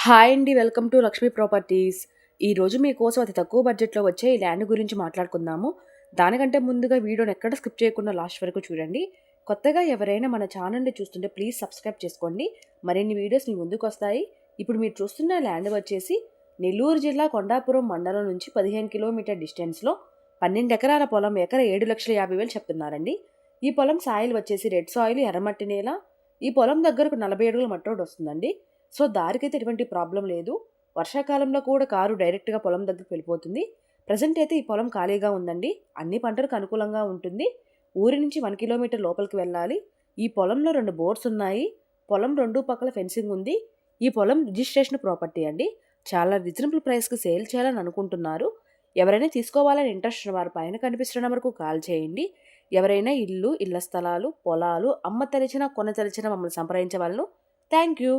Hi అండి. Welcome to Lakshmi properties. ఈరోజు మీకోసం అతి తక్కువ బడ్జెట్‌లో వచ్చే ఈ ల్యాండ్ గురించి మాట్లాడుకుందాము. దానికంటే ముందుగా వీడియోని ఎక్కడ స్కిప్ చేయకుండా లాస్ట్ వరకు చూడండి. కొత్తగా ఎవరైనా మన ఛానల్‌ని చూస్తుంటే ప్లీజ్ సబ్స్క్రైబ్ చేసుకోండి. మరిన్ని వీడియోస్ మీ ముందుకొస్తాయి. ఇప్పుడు మీరు చూస్తున్న ల్యాండ్ వచ్చేసి నెల్లూరు జిల్లా కొండాపురం మండలం నుంచి 15 కిలోమీటర్ డిస్టెన్స్‌లో 12 ఎకరాల పొలం ఎకర 7,50,000 చెప్తున్నారండి. ఈ పొలం సాయిల్ వచ్చేసి రెడ్ సాయిల్, ఎర్రమట్టి నేల. ఈ పొలం దగ్గరకు 40 అడుగుల మట్టి రోడ్ వస్తుందండి. సో దారికైతే ఎటువంటి ప్రాబ్లం లేదు. వర్షాకాలంలో కూడా కారు డైరెక్ట్‌గా పొలం దగ్గరికి వెళ్ళిపోతుంది. ప్రెజెంట్ అయితే ఈ పొలం ఖాళీగా ఉందండి. అన్ని పంటలకు అనుకూలంగా ఉంటుంది. ఊరి నుంచి 1 కిలోమీటర్ లోపలికి వెళ్ళాలి. ఈ పొలంలో 2 బోర్స్ ఉన్నాయి. పొలం 2 పక్కల ఫెన్సింగ్ ఉంది. ఈ పొలం రిజిస్ట్రేషన్ ప్రాపర్టీ అండి. చాలా రీజనబుల్ ప్రైస్‌కి సేల్ చేయాలని అనుకుంటున్నారు. ఎవరైనా తీసుకోవాలని ఇంట్రెస్ట్ ఉన్న వారు పైన కనిపిస్తున్న నంబర్‌కు కాల్ చేయండి. ఎవరైనా ఇళ్ల స్థలాలు, పొలాలు అమ్మ తలిచినా, కొన తలిచినా మమ్మల్ని సంప్రదించవలను. Thank you.